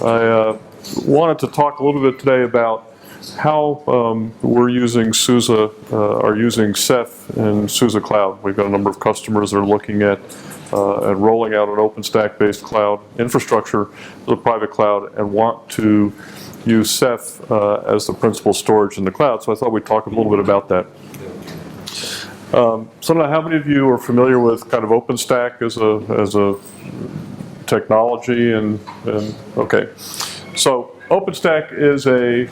I wanted to talk a little bit today about how we're using SUSE, or using Ceph in SUSE Cloud. We've got a number of customers that are looking at rolling out an OpenStack-based cloud infrastructure, the private cloud, and want to use Ceph as the principal storage in the cloud. So I thought we'd talk a little bit about that. So I don't know how many of you are familiar with kind of OpenStack as a technology, and okay. So OpenStack is a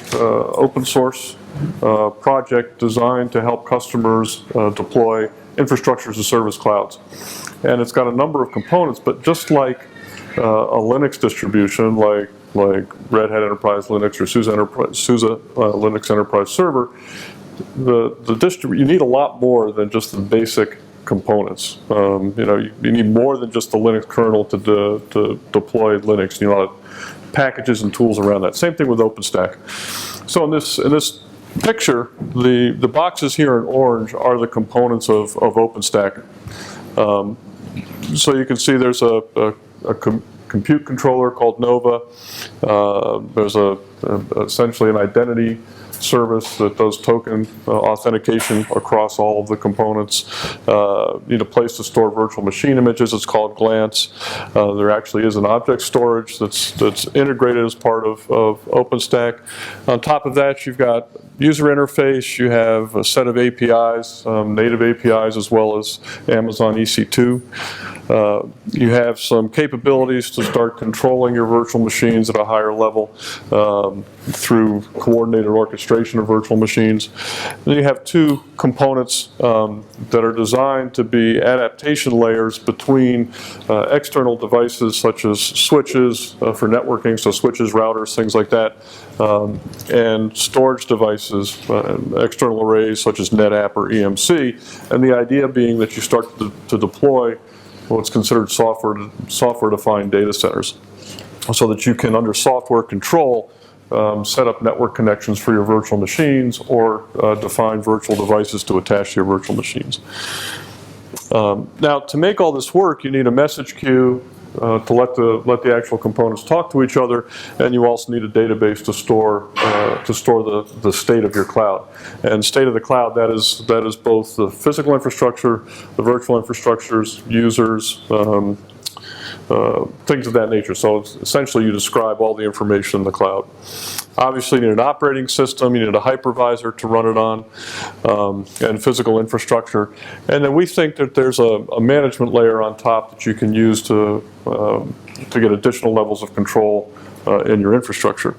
open source project designed to help customers deploy infrastructure as a service clouds. And it's got a number of components, but just like a Linux distribution, like Red Hat Enterprise Linux or SUSE Linux Enterprise Server, you need a lot more than just the basic components. You need more than just the Linux kernel to deploy Linux. You need a lot of packages and tools around that. Same thing with OpenStack. So in this picture, the boxes here in orange are the components of OpenStack. So you can see there's a compute controller called Nova. There's essentially an identity service that does token authentication across all of the components. You need a place to store virtual machine images. It's called Glance. There actually is an object storage that's integrated as part of OpenStack. On top of that, you've got user interface. You have a set of APIs, native APIs, as well as Amazon EC2. You have some capabilities to start controlling your virtual machines at a higher level through coordinated orchestration of virtual machines. Then you have two components that are designed to be adaptation layers between external devices such as switches for networking, so switches, routers, things like that, and storage devices, external arrays such as NetApp or EMC. And the idea being that you start to deploy what's considered software-defined data centers, so that you can, under software control, set up network connections for your virtual machines or define virtual devices to attach to your virtual machines. Now, to make all this work, you need a message queue to let the actual components talk to each other, and you also need a database to store the state of your cloud. And state of the cloud, that is both the physical infrastructure, the virtual infrastructures, users, things of that nature. So essentially you describe all the information in the cloud. Obviously you need an operating system, you need a hypervisor to run it on, and physical infrastructure. And then we think that there's a management layer on top that you can use to get additional levels of control in your infrastructure.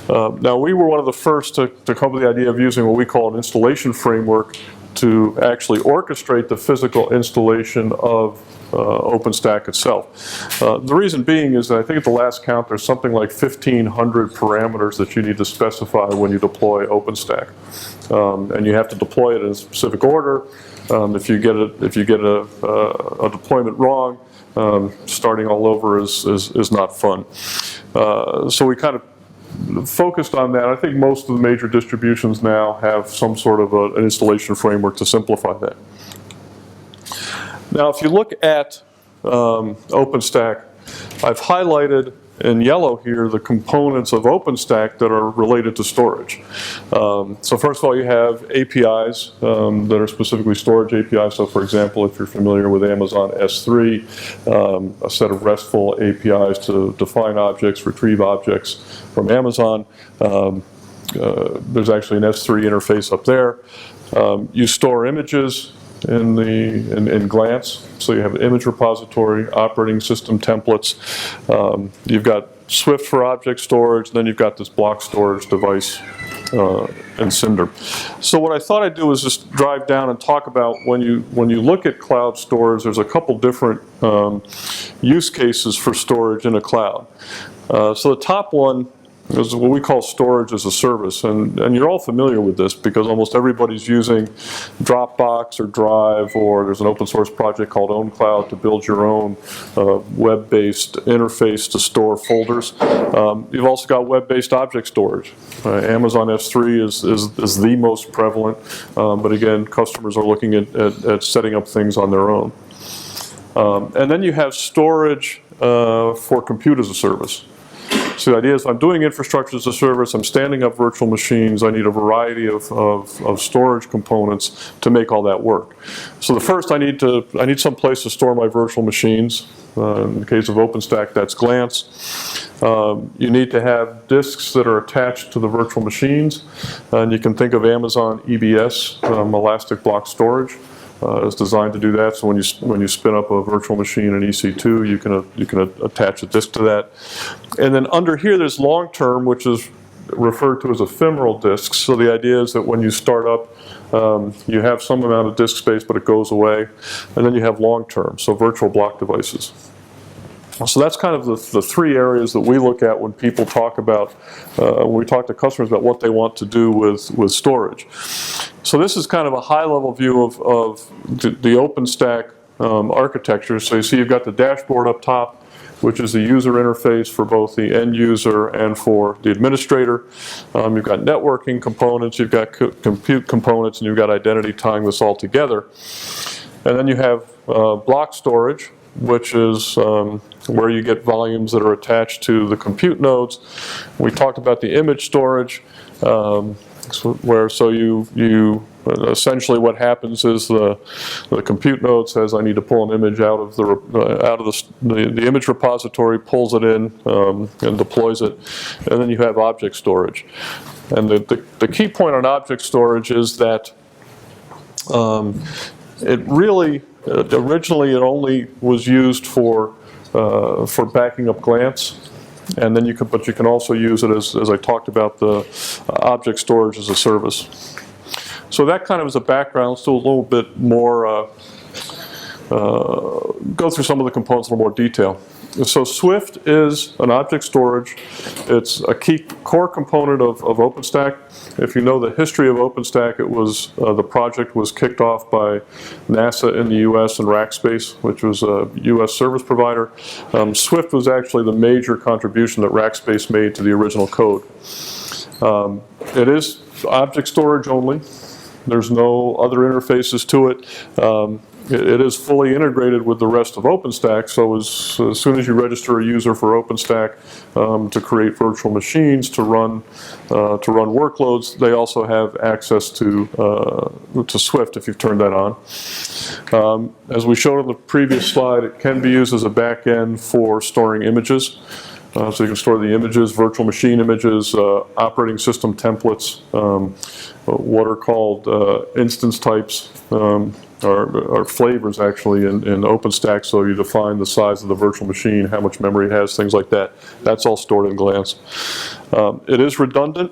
Now, we were one of the first to come up with the idea of using what we call an installation framework to actually orchestrate the physical installation of OpenStack itself. The reason being is that I think at the last count there's something like 1,500 parameters that you need to specify when you deploy OpenStack, and you have to deploy it in a specific order. If you get a deployment wrong, starting all over is not fun. So we kind of focused on that. I think most of the major distributions now have some sort of an installation framework to simplify that. Now, if you look at OpenStack, I've highlighted in yellow here the components of OpenStack that are related to storage. So first of all, you have APIs that are specifically storage APIs. So for example, if you're familiar with Amazon S3, a set of RESTful APIs to define objects, retrieve objects from Amazon. There's actually an S3 interface up there. You store images in Glance, so you have an image repository, operating system templates. You've got Swift for object storage, then you've got this block storage device and Cinder. So what I thought I'd do is just drive down and talk about when you look at cloud storage, there's a couple different use cases for storage in a cloud. So the top one is what we call storage as a service, and you're all familiar with this because almost everybody's using Dropbox or Drive, or there's an open source project called OwnCloud to build your own web-based interface to store folders. You've also got web-based object storage. Amazon S3 is the most prevalent, but again, customers are looking at setting up things on their own. And then you have storage for compute as a service. So the idea is I'm doing infrastructure as a service, I'm standing up virtual machines, I need a variety of storage components to make all that work. So the first, I need some place to store my virtual machines. In the case of OpenStack, that's Glance. You need to have disks that are attached to the virtual machines, and you can think of Amazon EBS, Elastic Block Storage, is designed to do that. So when you spin up a virtual machine in EC2, you can attach a disk to that. And then under here, there's long-term, which is referred to as ephemeral disks. So the idea is that when you start up, you have some amount of disk space, but it goes away. And then you have long-term, so virtual block devices. So that's kind of the three areas that we look at when people talk about, when we talk to customers about what they want to do with storage. So this is kind of a high-level view of the OpenStack architecture. So you see you've got the dashboard up top, which is the user interface for both the end user and for the administrator. You've got networking components, you've got compute components, and you've got identity tying this all together. And then you have block storage, which is where you get volumes that are attached to the compute nodes. We talked about the image storage, where you essentially what happens is the compute node says I need to pull an image out of the image repository, pulls it in and deploys it, and then you have object storage. And the key point on object storage is that it really originally it only was used for backing up Glance. And then you can also use it as I talked about, the object storage as a service. So that kind of is a background. Let's do a little bit more, go through some of the components in a little more detail. So Swift is an object storage. It's a key core component of OpenStack. If you know the history of OpenStack, it was the project was kicked off by NASA in the U.S. and Rackspace, which was a U.S. service provider. Swift was actually the major contribution that Rackspace made to the original code. It is object storage only. There's no other interfaces to it. It is fully integrated with the rest of OpenStack, so as soon as you register a user for OpenStack to create virtual machines, to run workloads, they also have access to Swift if you've turned that on. As we showed on the previous slide, it can be used as a backend for storing images. So you can store the images, virtual machine images, operating system templates, what are called instance types, or flavors actually in OpenStack. So you define the size of the virtual machine, how much memory it has, things like that. That's all stored in Glance. It is redundant.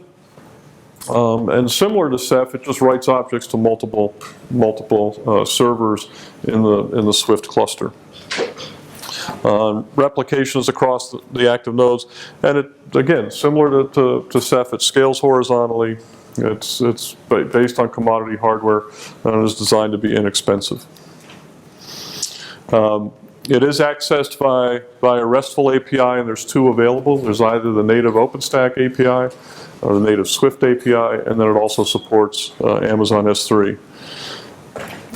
And similar to Ceph, it just writes objects to multiple servers in the Swift cluster. Replications across the active nodes, and it, again, similar to Ceph, it scales horizontally. It's based on commodity hardware and is designed to be inexpensive. It is accessed by a RESTful API, and there's two available. There's either the native OpenStack API or the native Swift API, and then it also supports Amazon S3.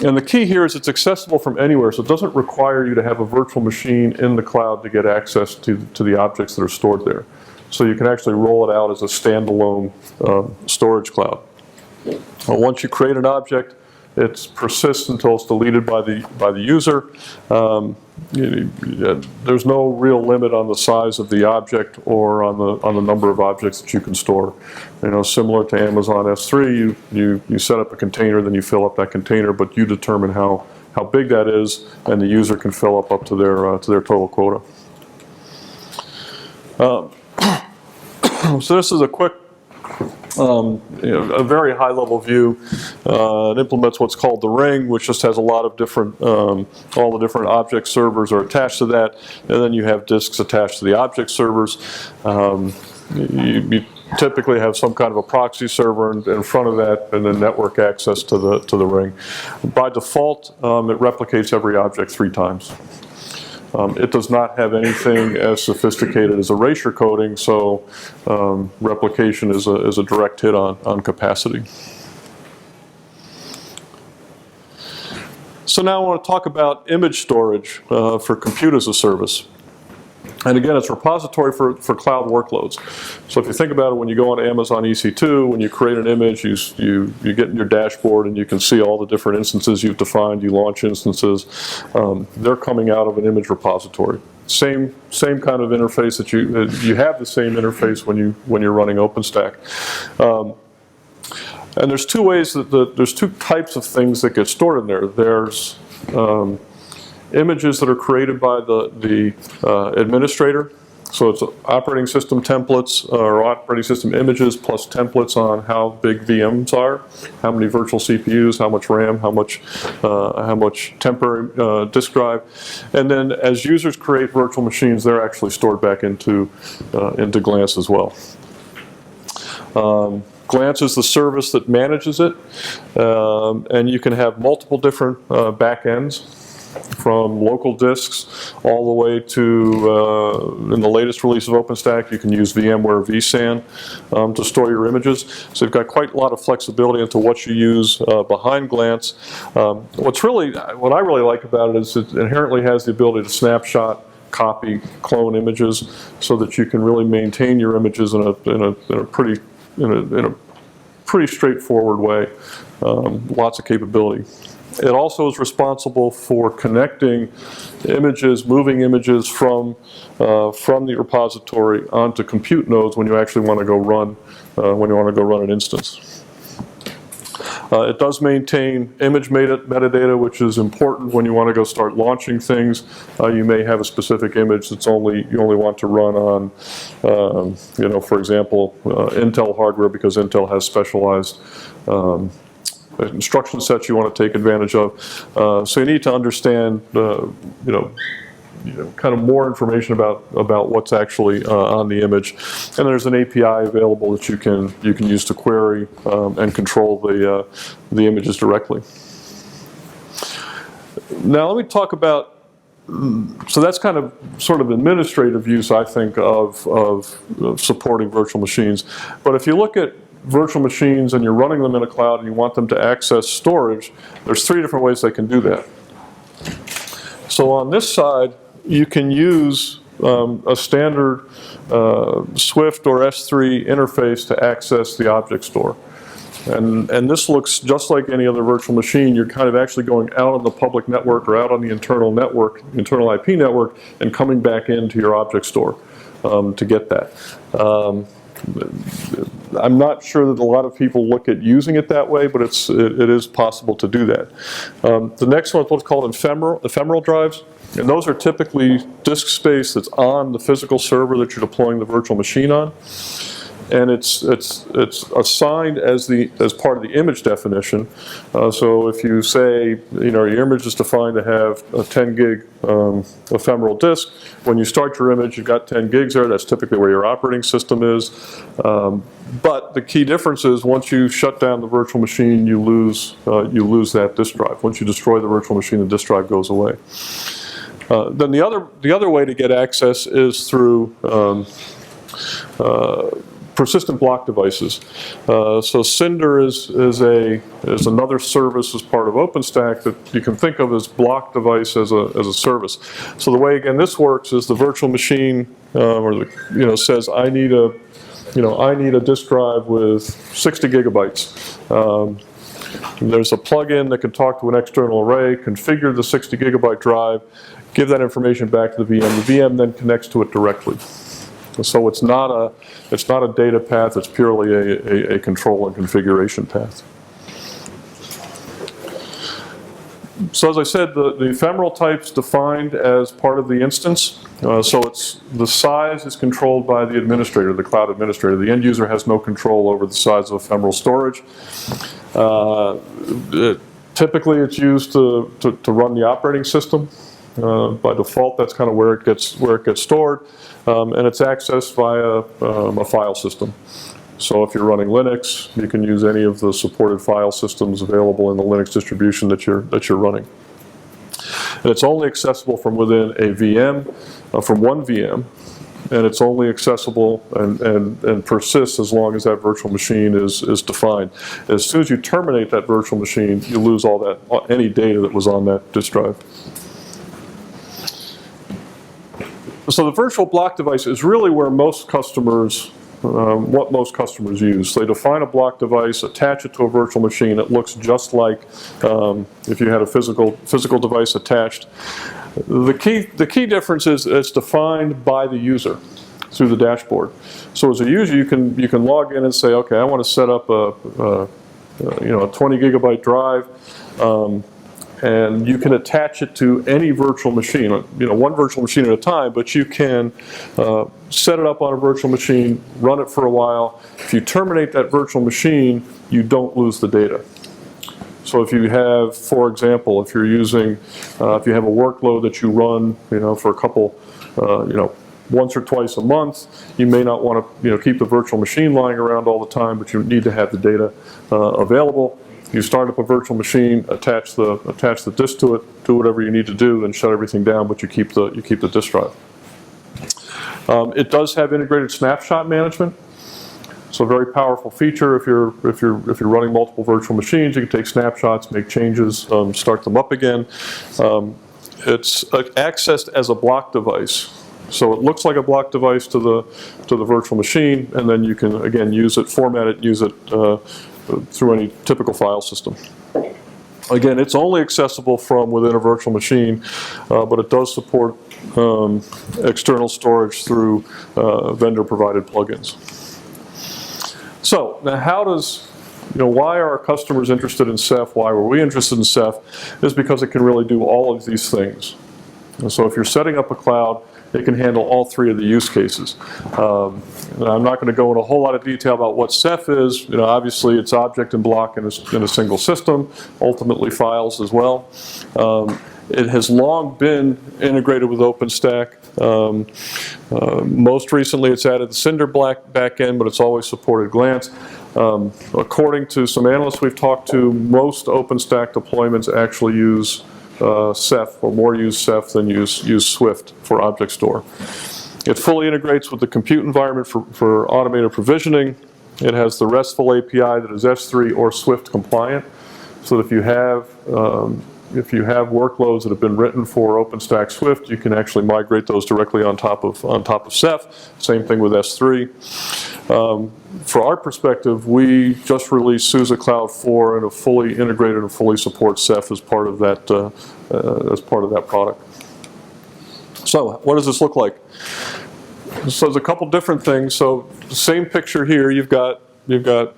And the key here is it's accessible from anywhere, so it doesn't require you to have a virtual machine in the cloud to get access to the objects that are stored there. So you can actually roll it out as a standalone storage cloud. Once you create an object, it persists until it's deleted by the user. There's no real limit on the size of the object or on the number of objects that you can store. Similar to Amazon S3, you set up a container, then you fill up that container, but you determine how big that is, and the user can fill up to their total quota. So this is a quick, a very high-level view. It implements what's called the ring, which just has a lot of different, all the different object servers are attached to that, and then you have disks attached to the object servers. You typically have some kind of a proxy server in front of that, and then network access to the ring. By default, it replicates every object 3 times. It does not have anything as sophisticated as erasure coding, so replication is a direct hit on capacity. So now I want to talk about image storage for compute as a service. And again, it's a repository for cloud workloads. So if you think about it, when you go on Amazon EC2, when you create an image, you get in your dashboard and you can see all the different instances you've defined. You launch instances. They're coming out of an image repository. Same kind of interface that you have the same interface when you're running OpenStack. And there's two ways there's two types of things that get stored in there. There's images that are created by the administrator. So it's operating system templates or operating system images plus templates on how big VMs are, how many virtual CPUs, how much RAM, how much temporary disk drive, and then as users create virtual machines, they're actually stored back into Glance as well. Glance is the service that manages it, and you can have multiple different backends, from local disks all the way to, in the latest release of OpenStack, you can use VMware vSAN to store your images. So you've got quite a lot of flexibility into what you use behind Glance. What I really like about it is it inherently has the ability to snapshot, copy, clone images, so that you can really maintain your images in a pretty straightforward way. Lots of capability. It also is responsible for connecting images, moving images from the repository onto compute nodes when you actually want to go run an instance. It does maintain image metadata, which is important when you want to go start launching things. You may have a specific image that's you only want to run on, for example, Intel hardware, because Intel has specialized instruction sets you want to take advantage of. So you need to understand, kind of more information about what's actually on the image. And there's an API available that you can use to query and control the images directly. Now let me talk about. So that's kind of sort of administrative use, I think, of supporting virtual machines. But if you look at virtual machines and you're running them in a cloud and you want them to access storage, there's three different ways they can do that. So on this side, you can use a standard Swift or S3 interface to access the object store. And this looks just like any other virtual machine. You're kind of actually going out on the public network or out on the internal IP network, and coming back into your object store to get that. I'm not sure that a lot of people look at using it that way, but it is possible to do that. The next one is what's called ephemeral drives, and those are typically disk space that's on the physical server that you're deploying the virtual machine on, and it's assigned as part of the image definition. So if you say your image is defined to have a 10 gig ephemeral disk, when you start your image, you've got 10 gigs there. That's typically where your operating system is. But the key difference is once you shut down the virtual machine, you lose that disk drive. Once you destroy the virtual machine, the disk drive goes away. Then the other way to get access is through persistent block devices. So Cinder is another service as part of OpenStack that you can think of as block device as a service. So the way again this works is the virtual machine says I need a disk drive with 60 gigabytes. There's a plugin that can talk to an external array, configure the 60 gigabyte drive, give that information back to the VM. The VM then connects to it directly. So it's not a data path, it's purely a control and configuration path. So as I said, the ephemeral type's defined as part of the instance. So the size is controlled by the administrator, the cloud administrator. The end user has no control over the size of ephemeral storage. Typically it's used to run the operating system. By default, that's kind of where it gets stored, and it's accessed via a file system. So if you're running Linux, you can use any of the supported file systems available in the Linux distribution that you're running. And it's only accessible from within a VM, from one VM, and it's only accessible and persists as long as that virtual machine is defined. As soon as you terminate that virtual machine, you lose any data that was on that disk drive. So the virtual block device is really where most customers, what most customers use. They define a block device, attach it to a virtual machine. It looks just like if you had a physical device attached. The key difference is it's defined by the user through the dashboard. So as a user, you can log in and say, okay, I want to set up a 20 gigabyte drive, and you can attach it to any virtual machine, one virtual machine at a time, but you can set it up on a virtual machine, run it for a while. If you terminate that virtual machine, you don't lose the data. So if you have, for example, if you're using, if you have a workload that you run, for a couple, once or twice a month, you may not want to, keep the virtual machine lying around all the time, but you need to have the data available. You start up a virtual machine, attach the disk to it, do whatever you need to do, then shut everything down, but you keep the disk drive. It does have integrated snapshot management. So a very powerful feature. If you're running multiple virtual machines, you can take snapshots, make changes, start them up again. It's accessed as a block device. So it looks like a block device to the virtual machine, and then you can again use it, format it, use it through any typical file system. Again, it's only accessible from within a virtual machine, but it does support external storage through vendor-provided plugins. So now, how does why are our customers interested in Ceph? Why were we interested in Ceph? Is because it can really do all of these things. And so if you're setting up a cloud, it can handle all three of the use cases. I'm not going to go into a whole lot of detail about what Ceph is. Obviously it's object and block in a single system, ultimately files as well. It has long been integrated with OpenStack. Most recently it's added the Cinder backend, but it's always supported Glance. According to some analysts we've talked to, most OpenStack deployments actually use Ceph, or more use Ceph than use Swift for object store. It fully integrates with the compute environment for automated provisioning. It has the RESTful API that is S3 or Swift compliant, so that if you have workloads that have been written for OpenStack Swift, you can actually migrate those directly on top of Ceph. Same thing with S3. For our perspective, we just released SUSE Cloud 4, and a fully integrated and fully support Ceph as part of that product. So, what does this look like? So there's a couple different things. So, the same picture here. You've got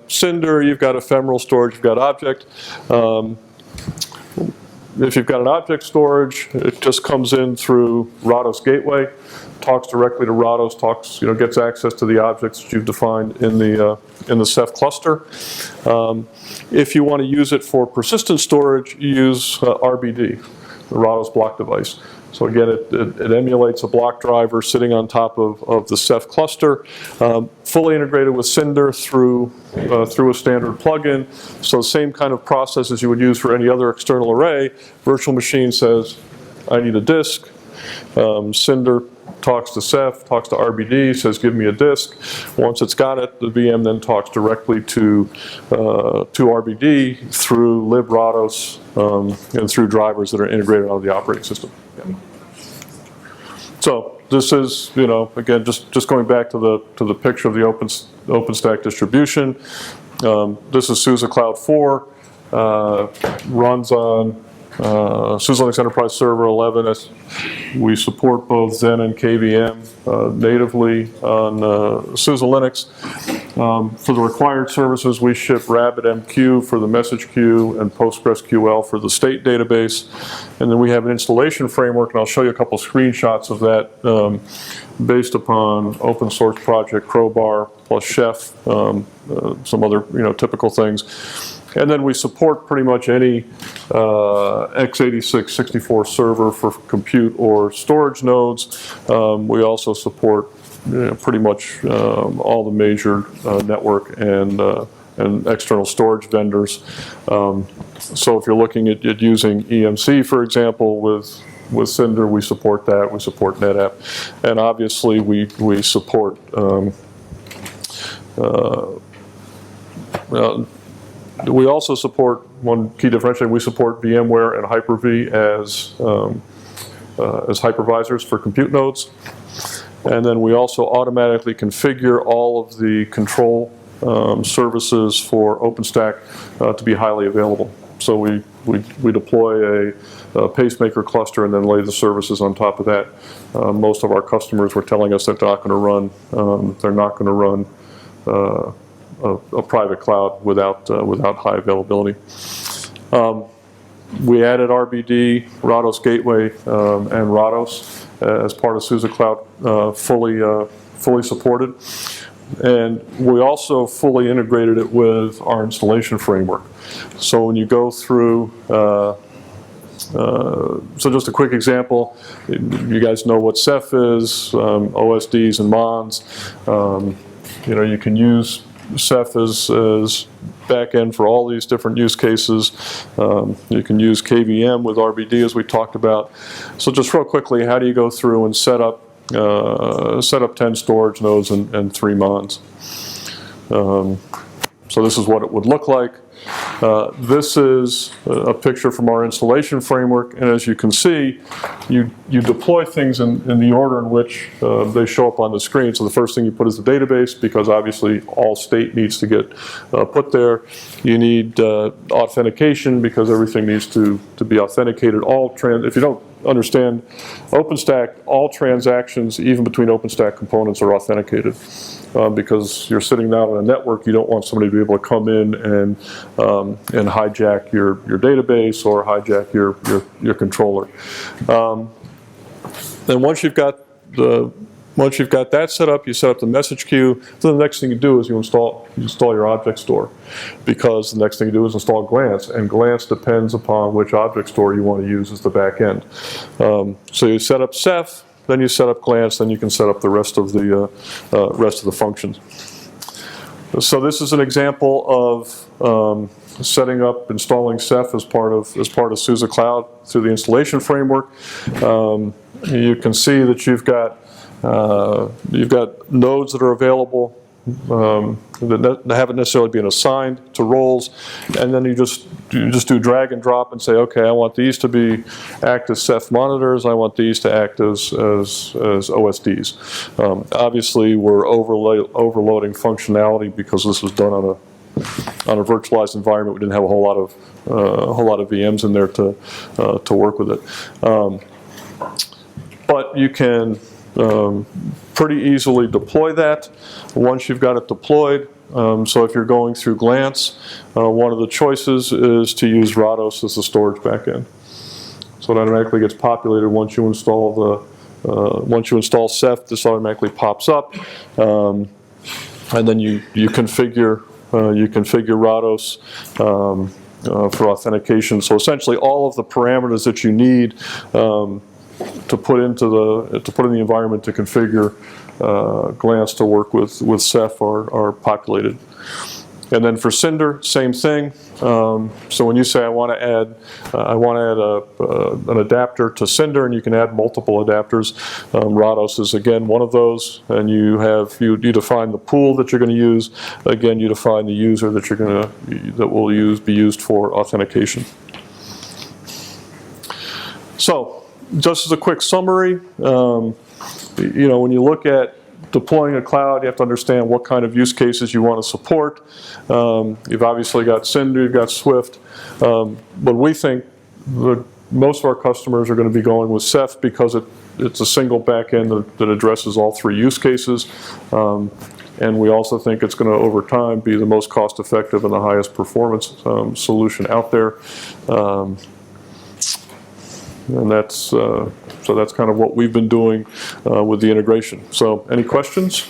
Cinder, you've got ephemeral storage, you've got object. If you've got an object storage, it just comes in through Rados Gateway, talks directly to Rados, gets access to the objects that you've defined in the Ceph cluster. If you want to use it for persistent storage, you use RBD, the Rados block device. So again, it emulates a block driver sitting on top of the Ceph cluster, fully integrated with Cinder through a standard plugin. So same kind of process as you would use for any other external array. Virtual machine says, I need a disk. Cinder talks to Ceph, talks to RBD, says give me a disk. Once it's got it, the VM then talks directly to RBD through librados and through drivers that are integrated onto the operating system. Yeah. So this is, again, just going back to the picture of the OpenStack distribution. This is SUSE Cloud 4, runs on SUSE Linux Enterprise Server 11. We support both Xen and KVM natively on SUSE Linux. For the required services, we ship RabbitMQ for the message queue and PostgreSQL for the state database. And then we have an installation framework, and I'll show you a couple screenshots of that based upon open source project Crowbar plus Chef, some other typical things. And then we support pretty much any x86 64 server for compute or storage nodes. We also support pretty much all the major network and external storage vendors. So if you're looking at using EMC, for example, with Cinder, we support that. We support NetApp, and obviously we support. We also support, one key differentiator, we support VMware and Hyper-V as hypervisors for compute nodes. And then we also automatically configure all of the control services for OpenStack to be highly available. So we deploy a pacemaker cluster and then lay the services on top of that. Most of our customers were telling us that they're not going to run a private cloud without high availability. We added RBD, Rados Gateway, and Rados as part of SUSE Cloud, fully supported. And we also fully integrated it with our installation framework. So when you go through, so just a quick example, you guys know what Ceph is, OSDs and MONs. You can use Ceph as backend for all these different use cases. You can use KVM with RBD as we talked about. So just real quickly, how do you go through and set up 10 storage nodes and 3 MONs? So this is what it would look like. This is a picture from our installation framework, and as you can see, you deploy things in the order in which they show up on the screen. So the first thing you put is the database, because obviously all state needs to get put there. You need authentication, because everything needs to be authenticated. If you don't understand OpenStack, all transactions, even between OpenStack components, are authenticated. Because you're sitting down on a network, you don't want somebody to be able to come in and hijack your database or hijack your controller. Then once you've got that set up, you set up the message queue. Then the next thing you do is you install your object store, because the next thing you do is install Glance, and Glance depends upon which object store you want to use as the back end. So you set up Ceph. Then you set up Glance, then you can set up the rest of the functions. So this is an example of setting up, installing Ceph as part of SUSE Cloud through the installation framework. You can see that you've got nodes that are available that haven't necessarily been assigned to roles, and then you just do drag and drop and say, okay, I want these to act as Ceph monitors, I want these to act as OSDs. Obviously, we're overloading functionality because this was done on a virtualized environment. We didn't have a whole lot of VMs in there to work with it. But you can pretty easily deploy that once you've got it deployed. So if you're going through Glance, one of the choices is to use Rados as the storage backend. So it automatically gets populated once you install Ceph. This automatically pops up, and then you configure Rados for authentication. So essentially, all of the parameters that you need to put in the environment to configure Glance to work with Ceph are populated. And then for Cinder, same thing. So when you say I want to add an adapter to Cinder, and you can add multiple adapters, Rados is again one of those. And you define the pool that you're going to use. Again, you define the user that will be used for authentication. So, just as a quick summary, when you look at deploying a cloud, you have to understand what kind of use cases you want to support. You've obviously got Cinder, you've got Swift, but we think most of our customers are going to be going with Ceph because it's a single backend that addresses all 3 use cases. And we also think it's going to, over time, be the most cost-effective and the highest performance solution out there. And so that's kind of what we've been doing with the integration. So any questions?